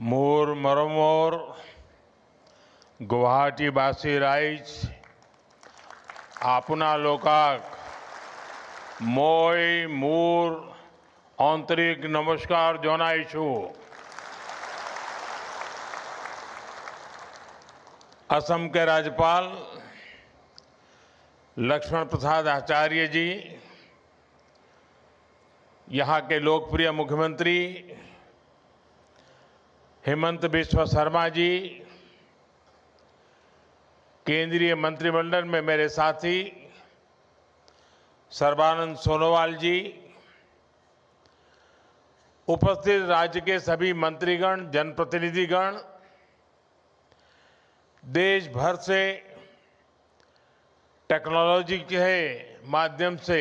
मोर मरमोर गुवाहाटीबासी rise आपना लोकाक मोय मोर आंतरिक नमस्कार जनाइछु। असम के राज्यपाल लक्ष्मण प्रसाद आचार्य जी, यहाँ के लोकप्रिय मुख्यमंत्री हेमंत बिस्वा शर्मा जी, केंद्रीय मंत्रिमंडल में मेरे साथी सर्बानंद सोनोवाल जी, उपस्थित राज्य के सभी मंत्रीगण, जनप्रतिनिधिगण, देश भर से टेक्नोलॉजी के माध्यम से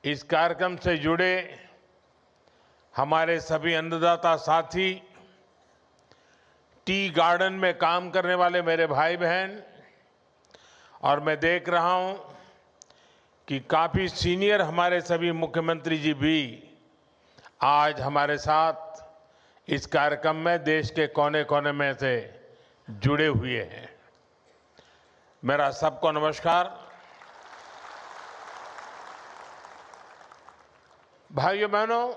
इस कार्यक्रम से जुड़े हमारे सभी अन्नदाता साथी, टी गार्डन में काम करने वाले मेरे भाई बहन, और मैं देख रहा हूं कि काफी सीनियर हमारे सभी मुख्यमंत्री जी भी आज हमारे साथ इस कार्यक्रम में देश के कोने कोने में से जुड़े हुए हैं। मेरा सबको नमस्कार। भाइयों बहनों,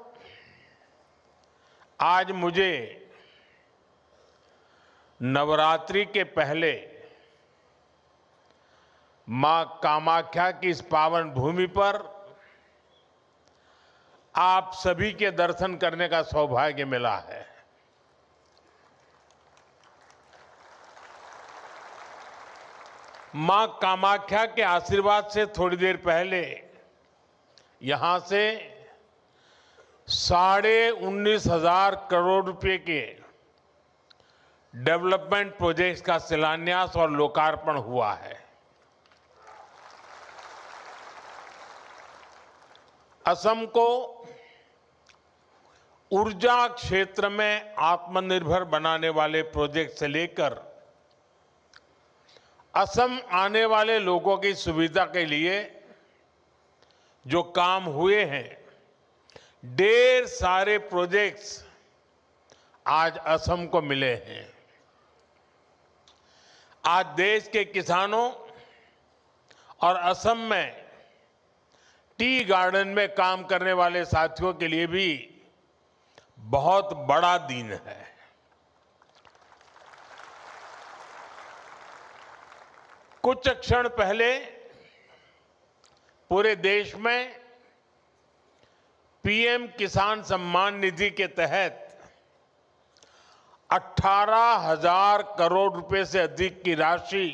आज मुझे नवरात्रि के पहले मां कामाख्या की इस पावन भूमि पर आप सभी के दर्शन करने का सौभाग्य मिला है। मां कामाख्या के आशीर्वाद से थोड़ी देर पहले यहां से 19,500 करोड़ रुपए के डेवलपमेंट प्रोजेक्ट्स का शिलान्यास और लोकार्पण हुआ है। असम को ऊर्जा क्षेत्र में आत्मनिर्भर बनाने वाले प्रोजेक्ट से लेकर असम आने वाले लोगों की सुविधा के लिए जो काम हुए हैं, ढेर सारे प्रोजेक्ट्स आज असम को मिले हैं। आज देश के किसानों और असम में टी गार्डन में काम करने वाले साथियों के लिए भी बहुत बड़ा दिन है। कुछ क्षण पहले पूरे देश में पीएम किसान सम्मान निधि के तहत 18,000 करोड़ रुपए से अधिक की राशि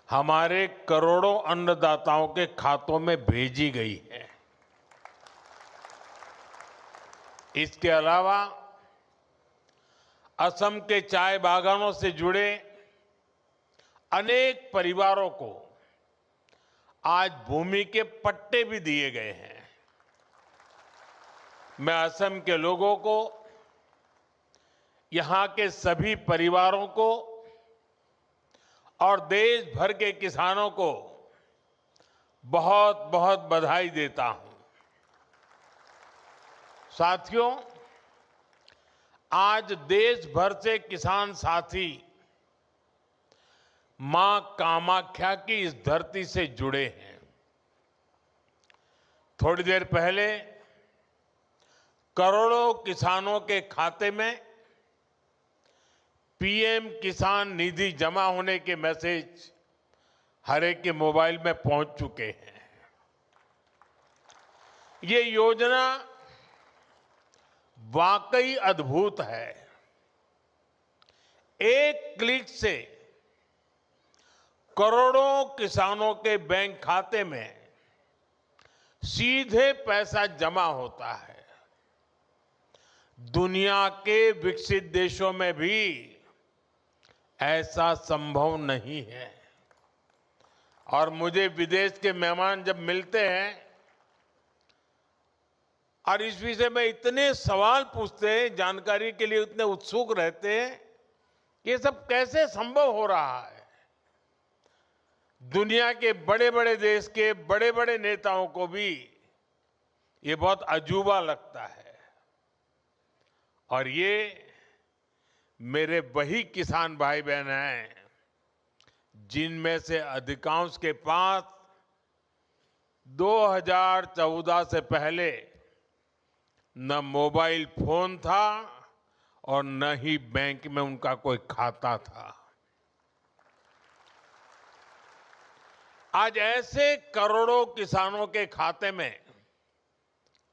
हमारे करोड़ों अन्नदाताओं के खातों में भेजी गई है। इसके अलावा असम के चाय बागानों से जुड़े अनेक परिवारों को आज भूमि के पट्टे भी दिए गए हैं। मैं असम के लोगों को, यहां के सभी परिवारों को और देश भर के किसानों को बहुत बहुत बधाई देता हूं। साथियों, आज देश भर से किसान साथी मां कामाख्या की इस धरती से जुड़े हैं। थोड़ी देर पहले करोड़ों किसानों के खाते में पीएम किसान निधि जमा होने के मैसेज हर एक के मोबाइल में पहुंच चुके हैं। ये योजना वाकई अद्भुत है। एक क्लिक से करोड़ों किसानों के बैंक खाते में सीधे पैसा जमा होता है। दुनिया के विकसित देशों में भी ऐसा संभव नहीं है। और मुझे विदेश के मेहमान जब मिलते हैं और इस विषय में इतने सवाल पूछते हैं, जानकारी के लिए इतने उत्सुक रहते हैं, ये सब कैसे संभव हो रहा है। दुनिया के बड़े बड़े देश के बड़े बड़े नेताओं को भी ये बहुत अजूबा लगता है। और ये मेरे वही किसान भाई बहन हैं जिनमें से अधिकांश के पास 2014 से पहले न मोबाइल फोन था और न ही बैंक में उनका कोई खाता था। आज ऐसे करोड़ों किसानों के खाते में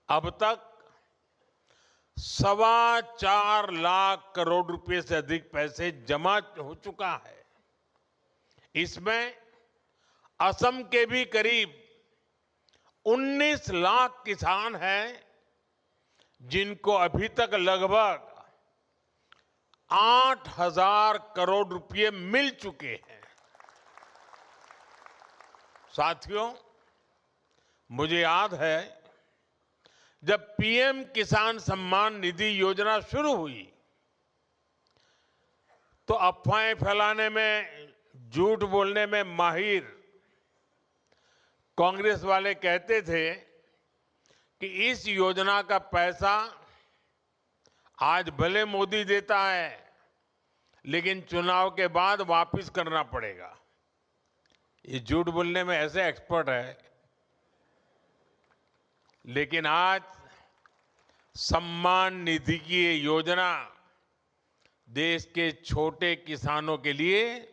अब तक 4.25 लाख करोड़ रुपए से अधिक पैसे जमा हो चुका है। इसमें असम के भी करीब 19 लाख किसान हैं जिनको अभी तक लगभग 8,000 करोड़ रुपए मिल चुके हैं। साथियों, मुझे याद है जब पीएम किसान सम्मान निधि योजना शुरू हुई तो अफवाहें फैलाने में, झूठ बोलने में माहिर कांग्रेस वाले कहते थे कि इस योजना का पैसा आज भले मोदी देता है लेकिन चुनाव के बाद वापस करना पड़ेगा। ये झूठ बोलने में ऐसे एक्सपर्ट है। लेकिन आज सम्मान निधि की ये योजना देश के छोटे किसानों के लिए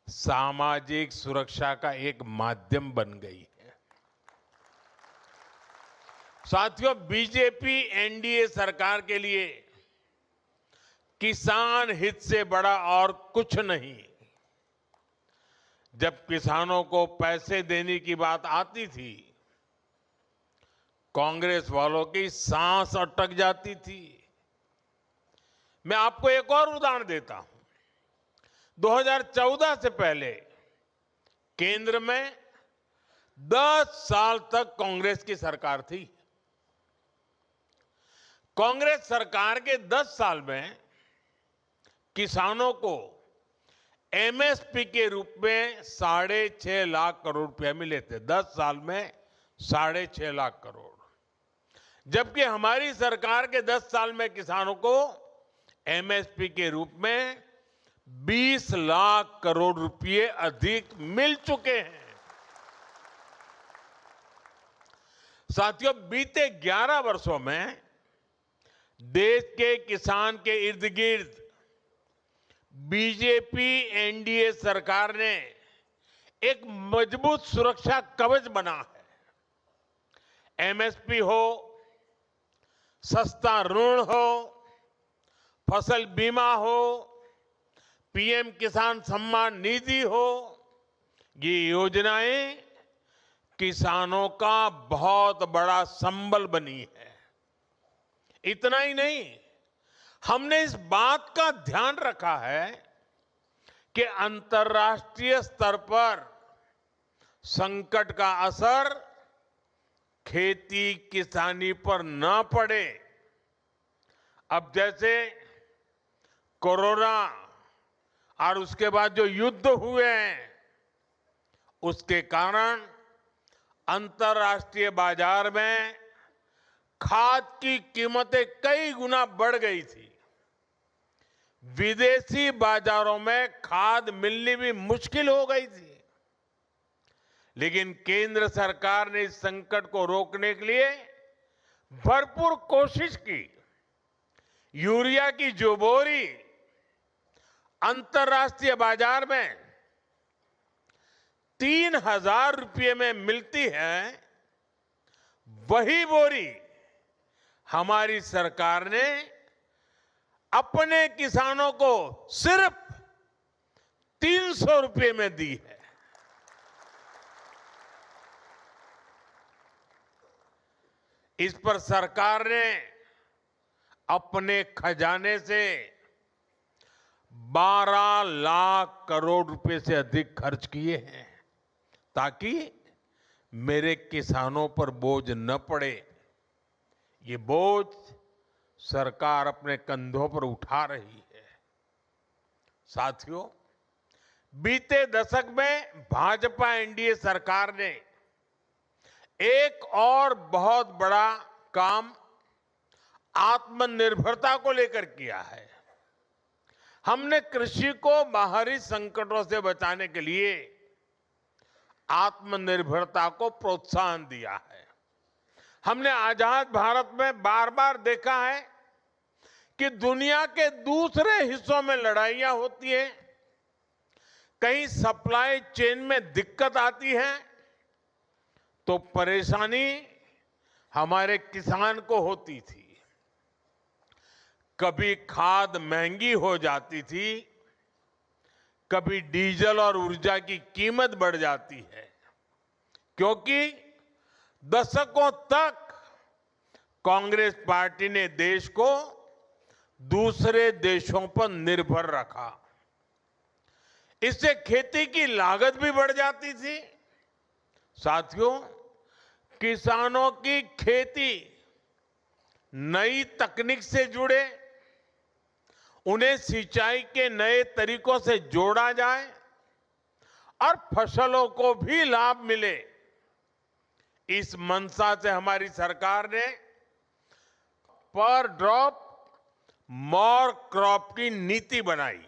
सामाजिक सुरक्षा का एक माध्यम बन गई है। साथियों, बीजेपी एनडीए सरकार के लिए किसान हित से बड़ा और कुछ नहीं। जब किसानों को पैसे देने की बात आती थी, कांग्रेस वालों की सांस अटक जाती थी। मैं आपको एक और उदाहरण देता हूं। 2014 से पहले केंद्र में 10 साल तक कांग्रेस की सरकार थी। कांग्रेस सरकार के 10 साल में किसानों को एमएसपी के रूप में 6.5 लाख करोड़ रुपए मिले थे। 10 साल में 6.5 लाख करोड़। जबकि हमारी सरकार के 10 साल में किसानों को एमएसपी के रूप में 20 लाख करोड़ रुपए अधिक मिल चुके हैं। साथियों, बीते 11 वर्षों में देश के किसान के इर्द गिर्द बीजेपी एनडीए सरकार ने एक मजबूत सुरक्षा कवच बना है। एमएसपी हो, सस्ता ऋण हो, फसल बीमा हो, पीएम किसान सम्मान निधि हो, ये योजनाएं किसानों का बहुत बड़ा संबल बनी है। इतना ही नहीं, हमने इस बात का ध्यान रखा है कि अंतर्राष्ट्रीय स्तर पर संकट का असर खेती किसानी पर न पड़े। अब जैसे कोरोना और उसके बाद जो युद्ध हुए हैं, उसके कारण अंतर्राष्ट्रीय बाजार में खाद की कीमतें कई गुना बढ़ गई थी। विदेशी बाजारों में खाद मिलनी भी मुश्किल हो गई थी। लेकिन केंद्र सरकार ने इस संकट को रोकने के लिए भरपूर कोशिश की। यूरिया की जो बोरी अंतर्राष्ट्रीय बाजार में 3,000 रुपये में मिलती है, वही बोरी हमारी सरकार ने अपने किसानों को सिर्फ 300 रुपये में दी है। इस पर सरकार ने अपने खजाने से 12 लाख करोड़ रुपए से अधिक खर्च किए हैं ताकि मेरे किसानों पर बोझ न पड़े। ये बोझ सरकार अपने कंधों पर उठा रही है। साथियों, बीते दशक में भाजपा एनडीए सरकार ने एक और बहुत बड़ा काम आत्मनिर्भरता को लेकर किया है। हमने कृषि को बाहरी संकटों से बचाने के लिए आत्मनिर्भरता को प्रोत्साहन दिया है। हमने आजाद भारत में बार बार देखा है कि दुनिया के दूसरे हिस्सों में लड़ाइयां होती हैं, कहीं सप्लाई चेन में दिक्कत आती है तो परेशानी हमारे किसान को होती थी। कभी खाद महंगी हो जाती थी, कभी डीजल और ऊर्जा की कीमत बढ़ जाती है, क्योंकि दशकों तक कांग्रेस पार्टी ने देश को दूसरे देशों पर निर्भर रखा। इससे खेती की लागत भी बढ़ जाती थी। साथियों, किसानों की खेती नई तकनीक से जुड़े, उन्हें सिंचाई के नए तरीकों से जोड़ा जाए और फसलों को भी लाभ मिले, इस मंशा से हमारी सरकार ने पर ड्रॉप मोर क्रॉप की नीति बनाई।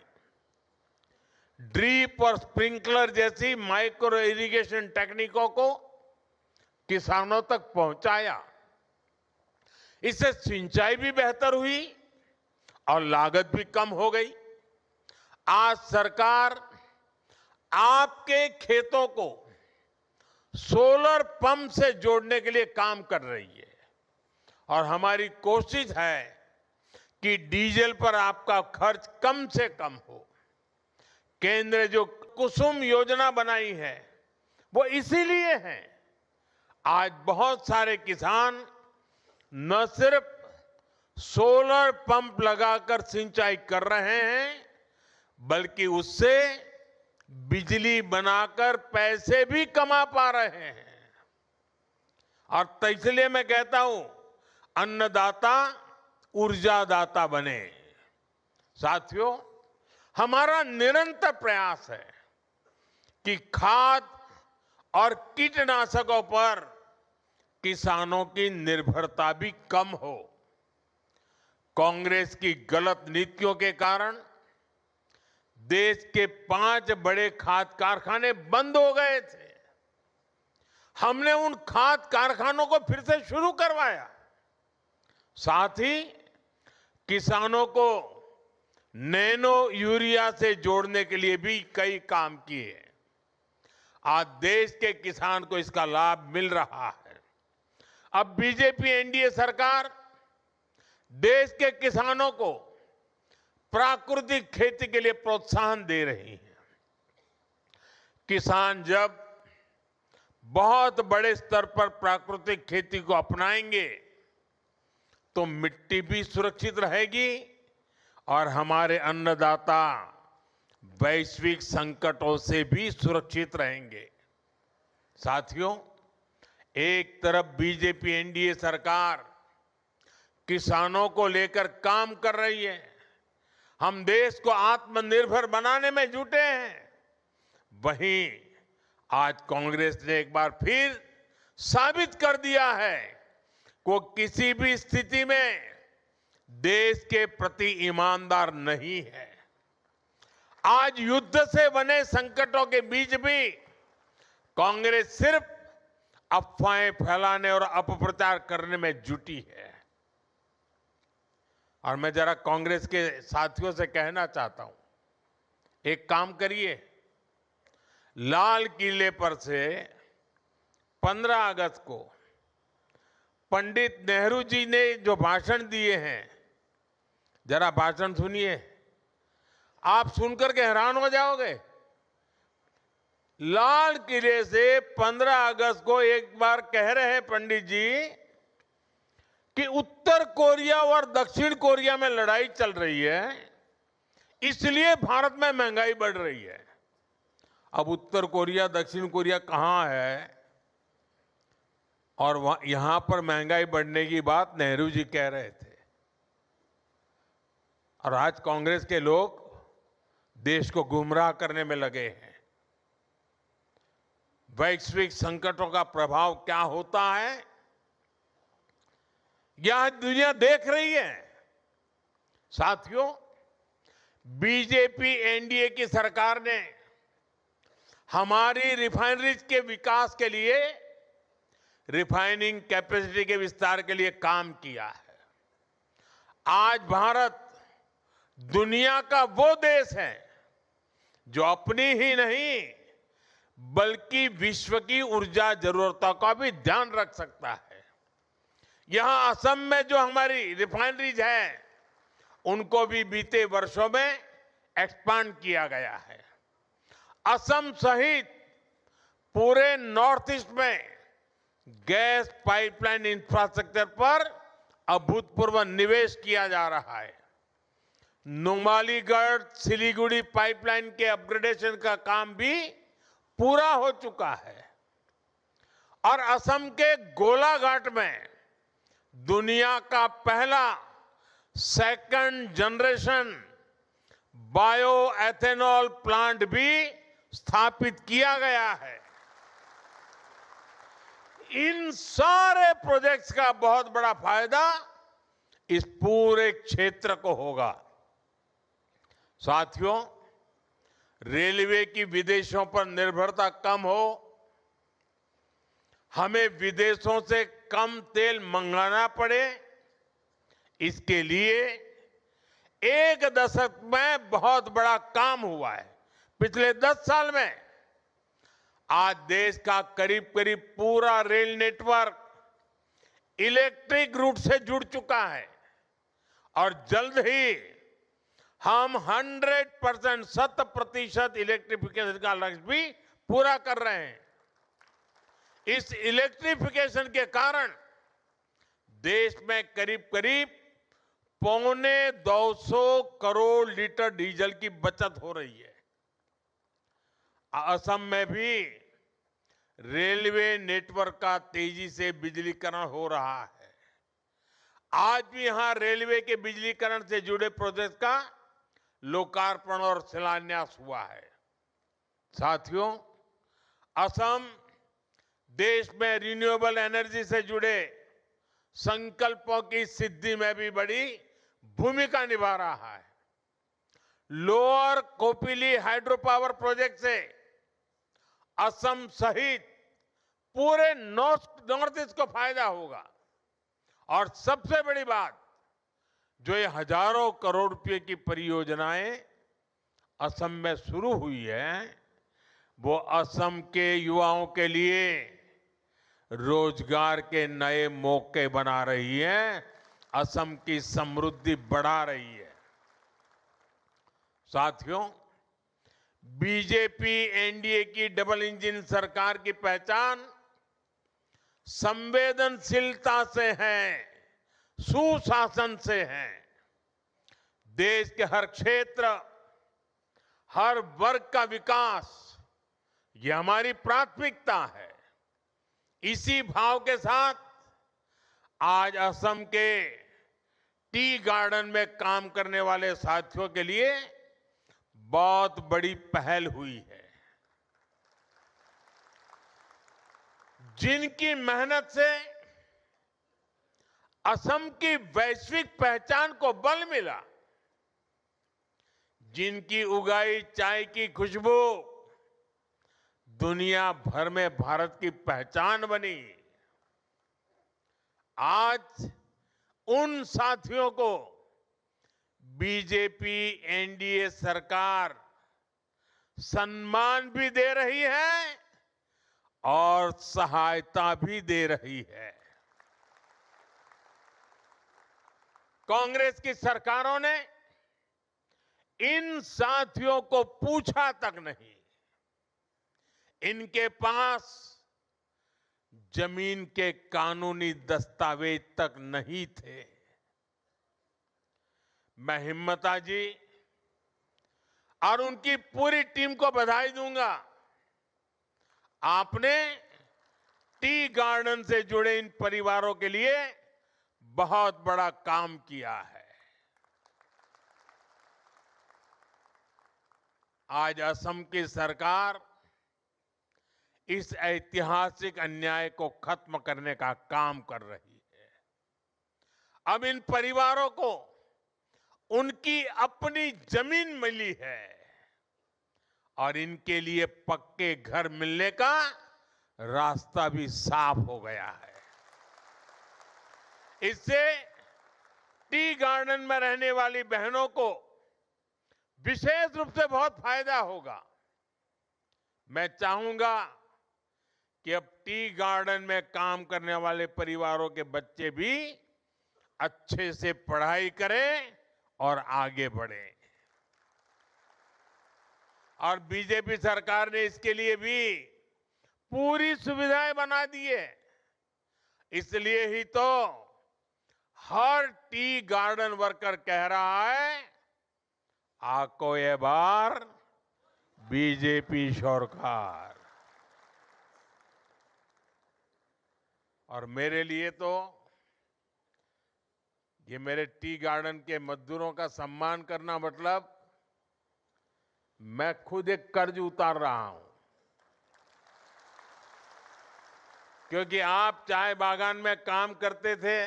ड्रिप और स्प्रिंकलर जैसी माइक्रो इरिगेशन टेक्निकों को किसानों तक पहुंचाया। इससे सिंचाई भी बेहतर हुई और लागत भी कम हो गई। आज सरकार आपके खेतों को सोलर पंप से जोड़ने के लिए काम कर रही है और हमारी कोशिश है कि डीजल पर आपका खर्च कम से कम हो। केंद्र ने जो कुसुम योजना बनाई है वो इसीलिए है। आज बहुत सारे किसान न सिर्फ सोलर पंप लगाकर सिंचाई कर रहे हैं, बल्कि उससे बिजली बनाकर पैसे भी कमा पा रहे हैं। और तो इसलिए मैं कहता हूं, अन्नदाता ऊर्जादाता बने। साथियों, हमारा निरंतर प्रयास है कि खाद और कीटनाशकों पर किसानों की निर्भरता भी कम हो। कांग्रेस की गलत नीतियों के कारण देश के 5 बड़े खाद कारखाने बंद हो गए थे। हमने उन खाद कारखानों को फिर से शुरू करवाया। साथ ही किसानों को नैनो यूरिया से जोड़ने के लिए भी कई काम किए। आज देश के किसान को इसका लाभ मिल रहा है। अब बीजेपी एनडीए सरकार देश के किसानों को प्राकृतिक खेती के लिए प्रोत्साहन दे रही है। किसान जब बहुत बड़े स्तर पर प्राकृतिक खेती को अपनाएंगे तो मिट्टी भी सुरक्षित रहेगी और हमारे अन्नदाता वैश्विक संकटों से भी सुरक्षित रहेंगे। साथियों, एक तरफ बीजेपी एनडीए सरकार किसानों को लेकर काम कर रही है, हम देश को आत्मनिर्भर बनाने में जुटे हैं। वहीं आज कांग्रेस ने एक बार फिर साबित कर दिया है कि वो किसी भी स्थिति में देश के प्रति ईमानदार नहीं है। आज युद्ध से बने संकटों के बीच भी कांग्रेस सिर्फ अफवाहें फैलाने और अपप्रचार करने में जुटी है। और मैं जरा कांग्रेस के साथियों से कहना चाहता हूं, एक काम करिए, लाल किले पर से 15 अगस्त को पंडित नेहरू जी ने जो भाषण दिए हैं, जरा भाषण सुनिए, आप सुनकर के हैरान हो जाओगे। लाल किले से 15 अगस्त को एक बार कह रहे हैं पंडित जी कि उत्तर कोरिया और दक्षिण कोरिया में लड़ाई चल रही है, इसलिए भारत में महंगाई बढ़ रही है। अब उत्तर कोरिया दक्षिण कोरिया कहां है और यहां पर महंगाई बढ़ने की बात नेहरू जी कह रहे थे। और आज कांग्रेस के लोग देश को गुमराह करने में लगे हैं। वैश्विक संकटों का प्रभाव क्या होता है, यह दुनिया देख रही है। साथियों, बीजेपी एनडीए की सरकार ने हमारी रिफाइनरीज के विकास के लिए, रिफाइनिंग कैपेसिटी के विस्तार के लिए काम किया है। आज भारत दुनिया का वो देश है जो अपनी ही नहीं बल्कि विश्व की ऊर्जा जरूरतों का भी ध्यान रख सकता है। यहां असम में जो हमारी रिफाइनरीज है, उनको भी बीते वर्षों में एक्सपांड किया गया है। असम सहित पूरे नॉर्थ ईस्ट में गैस पाइपलाइन इंफ्रास्ट्रक्चर पर अभूतपूर्व निवेश किया जा रहा है। नुमालीगढ़ सिलीगुड़ी पाइपलाइन के अपग्रेडेशन का काम भी पूरा हो चुका है और असम के गोलाघाट में दुनिया का पहला second generation bio ethanol plant भी स्थापित किया गया है। इन सारे प्रोजेक्ट्स का बहुत बड़ा फायदा इस पूरे क्षेत्र को होगा। साथियों, रेलवे की विदेशों पर निर्भरता कम हो, हमें विदेशों से कम तेल मंगाना पड़े, इसके लिए एक दशक में बहुत बड़ा काम हुआ है। पिछले 10 साल में आज देश का करीब करीब पूरा रेल नेटवर्क इलेक्ट्रिक रूट से जुड़ चुका है और जल्द ही हम 100% इलेक्ट्रिफिकेशन का लक्ष्य भी पूरा कर रहे हैं। इस इलेक्ट्रिफिकेशन के कारण देश में करीब करीब 250 करोड़ लीटर डीजल की बचत हो रही है। असम में भी रेलवे नेटवर्क का तेजी से बिजलीकरण हो रहा है। आज भी यहां रेलवे के बिजलीकरण से जुड़े प्रोजेक्ट का लोकार्पण और शिलान्यास हुआ है। साथियों, असम देश में रिन्यूएबल एनर्जी से जुड़े संकल्पों की सिद्धि में भी बड़ी भूमिका निभा रहा है। Lower Kopili hydro power project से असम सहित पूरे नॉर्थ ईस्ट को फायदा होगा और सबसे बड़ी बात, जो ये हजारों करोड़ रुपए की परियोजनाएं असम में शुरू हुई है, वो असम के युवाओं के लिए रोजगार के नए मौके बना रही है, असम की समृद्धि बढ़ा रही है। साथियों, बीजेपी एनडीए की डबल इंजन सरकार की पहचान संवेदनशीलता से है, सुशासन से है। देश के हर क्षेत्र, हर वर्ग का विकास, ये हमारी प्राथमिकता है। इसी भाव के साथ आज असम के टी गार्डन में काम करने वाले साथियों के लिए बहुत बड़ी पहल हुई है। जिनकी मेहनत से असम की वैश्विक पहचान को बल मिला, जिनकी उगाई चाय की खुशबू दुनिया भर में भारत की पहचान बनी, आज उन साथियों को बीजेपी एनडीए सरकार सम्मान भी दे रही है और सहायता भी दे रही है। कांग्रेस की सरकारों ने इन साथियों को पूछा तक नहीं, इनके पास जमीन के कानूनी दस्तावेज तक नहीं थे। मैं हिम्मता जी और उनकी पूरी टीम को बधाई दूंगा। आपने टी गार्डन से जुड़े इन परिवारों के लिए बहुत बड़ा काम किया है। आज असम की सरकार इस ऐतिहासिक अन्याय को खत्म करने का काम कर रही है। अब इन परिवारों को उनकी अपनी जमीन मिली है और इनके लिए पक्के घर मिलने का रास्ता भी साफ हो गया है। इससे टी गार्डन में रहने वाली बहनों को विशेष रूप से बहुत फायदा होगा। मैं चाहूंगा कि अब टी गार्डन में काम करने वाले परिवारों के बच्चे भी अच्छे से पढ़ाई करें और आगे बढ़ें। और बीजेपी सरकार ने इसके लिए भी पूरी सुविधाएं बना दी है। इसलिए ही तो हर टी गार्डन वर्कर कह रहा है, आको ये बार बीजेपी सरकार। और मेरे लिए तो ये मेरे टी गार्डन के मजदूरों का सम्मान करना मतलब मैं खुद एक कर्ज उतार रहा हूं, क्योंकि आप चाय बागान में काम करते थे।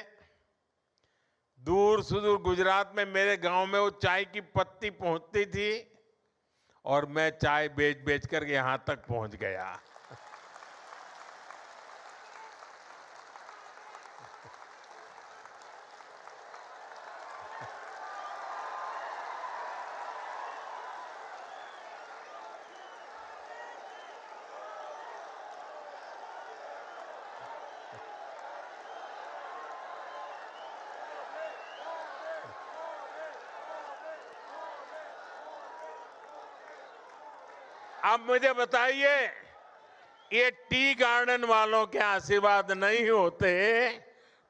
दूर सुदूर गुजरात में मेरे गांव में वो चाय की पत्ती पहुंचती थी और मैं चाय बेच बेच कर यहां तक पहुंच गया। अब मुझे बताइए, ये टी गार्डन वालों के आशीर्वाद नहीं होते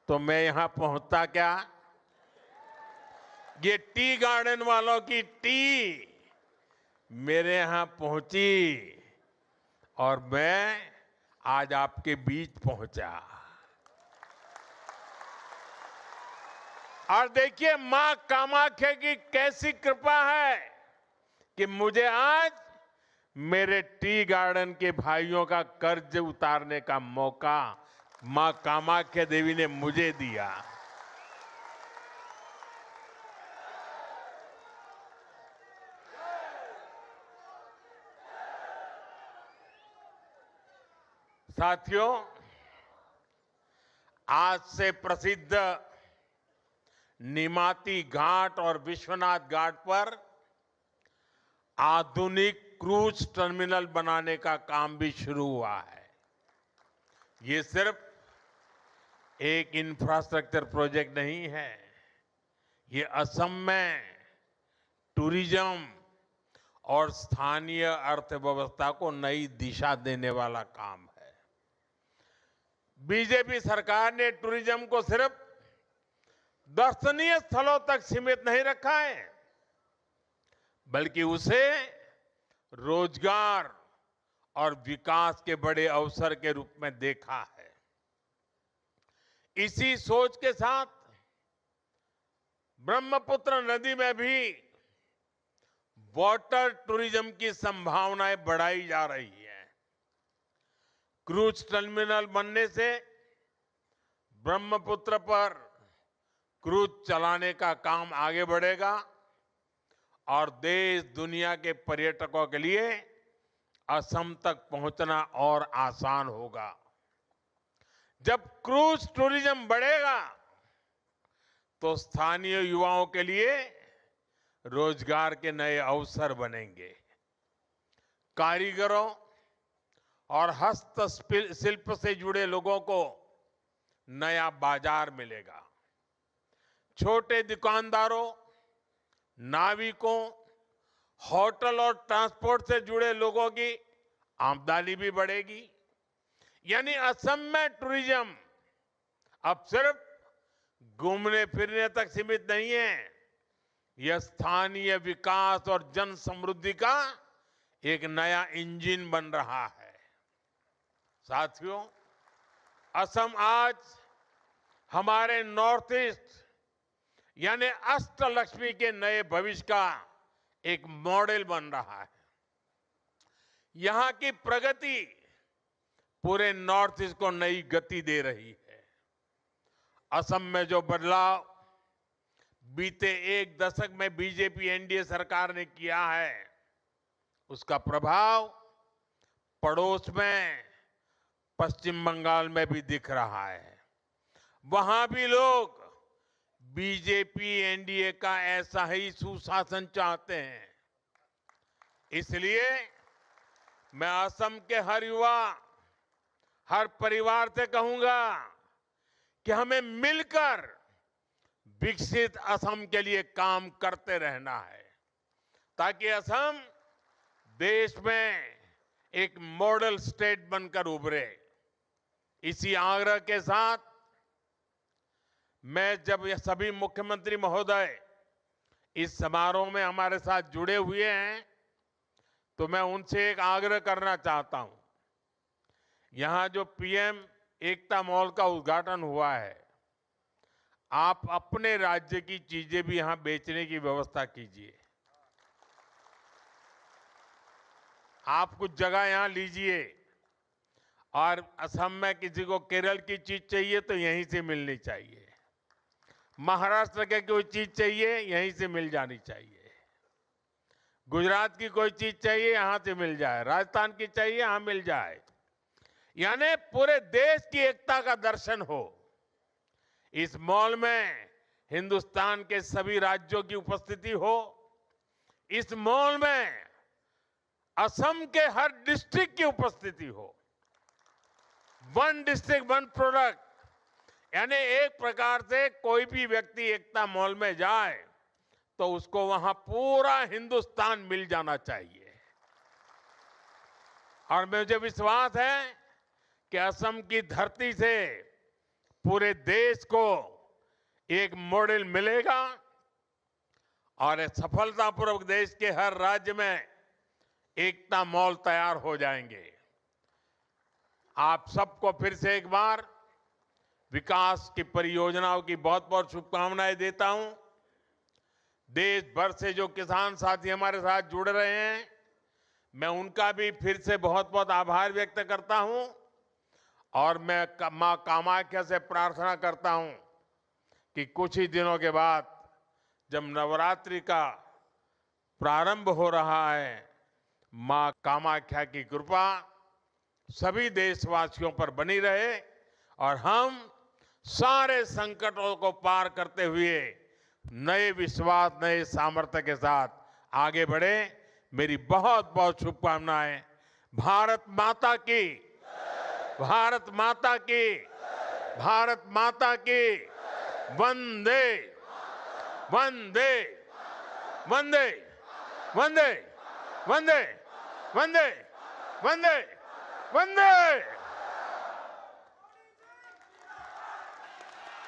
तो मैं यहां पहुंचता क्या? ये टी गार्डन वालों की टी मेरे यहां पहुंची और मैं आज आपके बीच पहुंचा। और देखिए मां कामाख्या की कैसी कृपा है कि मुझे आज मेरे टी गार्डन के भाइयों का कर्ज उतारने का मौका मां कामाख्या देवी ने मुझे दिया। साथियों, आज से प्रसिद्ध निमाती घाट और विश्वनाथ घाट पर आधुनिक क्रूज टर्मिनल बनाने का काम भी शुरू हुआ है। ये सिर्फ एक इंफ्रास्ट्रक्चर प्रोजेक्ट नहीं है, ये असम में टूरिज्म और स्थानीय अर्थव्यवस्था को नई दिशा देने वाला काम है। बीजेपी सरकार ने टूरिज्म को सिर्फ दर्शनीय स्थलों तक सीमित नहीं रखा है, बल्कि उसे रोजगार और विकास के बड़े अवसर के रूप में देखा है। इसी सोच के साथ ब्रह्मपुत्र नदी में भी वाटर टूरिज्म की संभावनाएं बढ़ाई जा रही है। क्रूज टर्मिनल बनने से ब्रह्मपुत्र पर क्रूज चलाने का काम आगे बढ़ेगा और देश दुनिया के पर्यटकों के लिए असम तक पहुंचना और आसान होगा। जब क्रूज टूरिज्म बढ़ेगा तो स्थानीय युवाओं के लिए रोजगार के नए अवसर बनेंगे। कारीगरों और हस्तशिल्प से जुड़े लोगों को नया बाजार मिलेगा। छोटे दुकानदारों, नाविकों, होटल और ट्रांसपोर्ट से जुड़े लोगों की आमदनी भी बढ़ेगी। यानी असम में टूरिज्म अब सिर्फ घूमने फिरने तक सीमित नहीं है, यह स्थानीय विकास और जन समृद्धि का एक नया इंजन बन रहा है। साथियों, असम आज हमारे नॉर्थ ईस्ट यानी अष्टलक्ष्मी के नए भविष्य का एक मॉडल बन रहा है। यहां की प्रगति पूरे नॉर्थ ईस्ट को नई गति दे रही है। असम में जो बदलाव बीते एक दशक में बीजेपी एनडीए सरकार ने किया है, उसका प्रभाव पड़ोस में पश्चिम बंगाल में भी दिख रहा है। वहां भी लोग बीजेपी एनडीए का ऐसा ही सुशासन चाहते हैं। इसलिए मैं असम के हर युवा, हर परिवार से कहूंगा कि हमें मिलकर विकसित असम के लिए काम करते रहना है, ताकि असम देश में एक मॉडल स्टेट बनकर उभरे। इसी आग्रह के साथ मैं जब ये सभी मुख्यमंत्री महोदय इस समारोह में हमारे साथ जुड़े हुए हैं, तो मैं उनसे एक आग्रह करना चाहता हूं। यहां जो पीएम एकता मॉल का उद्घाटन हुआ है, आप अपने राज्य की चीजें भी यहां बेचने की व्यवस्था कीजिए। आप कुछ जगह यहां लीजिए, और असम में किसी को केरल की चीज चाहिए तो यहीं से मिलनी चाहिए, महाराष्ट्र के कोई चीज चाहिए यहीं से मिल जानी चाहिए, गुजरात की कोई चीज चाहिए यहां से मिल जाए, राजस्थान की चाहिए यहां मिल जाए। यानी पूरे देश की एकता का दर्शन हो। इस मॉल में हिंदुस्तान के सभी राज्यों की उपस्थिति हो। इस मॉल में असम के हर डिस्ट्रिक्ट की उपस्थिति हो। वन डिस्ट्रिक्ट वन प्रोडक्ट, यानी एक प्रकार से कोई भी व्यक्ति एकता मॉल में जाए तो उसको वहां पूरा हिंदुस्तान मिल जाना चाहिए। और मुझे विश्वास है कि असम की धरती से पूरे देश को एक मॉडल मिलेगा, और सफलतापूर्वक देश के हर राज्य में एकता मॉल तैयार हो जाएंगे। आप सबको फिर से एक बार विकास की परियोजनाओं की बहुत बहुत शुभकामनाएं देता हूं। देश भर से जो किसान साथी हमारे साथ जुड़ रहे हैं, मैं उनका भी फिर से बहुत बहुत आभार व्यक्त करता हूं। और मैं मां कामाख्या से प्रार्थना करता हूं कि कुछ ही दिनों के बाद जब नवरात्रि का प्रारंभ हो रहा है, मां कामाख्या की कृपा सभी देशवासियों पर बनी रहे और हम सारे संकटों को पार करते हुए नए विश्वास, नए सामर्थ्य के साथ आगे बढ़े। मेरी बहुत बहुत शुभकामनाएं। भारत माता की, भारत माता की, भारत माता की। वंदे वंदे वंदे वंदे वंदे वंदे वंदे वंदे।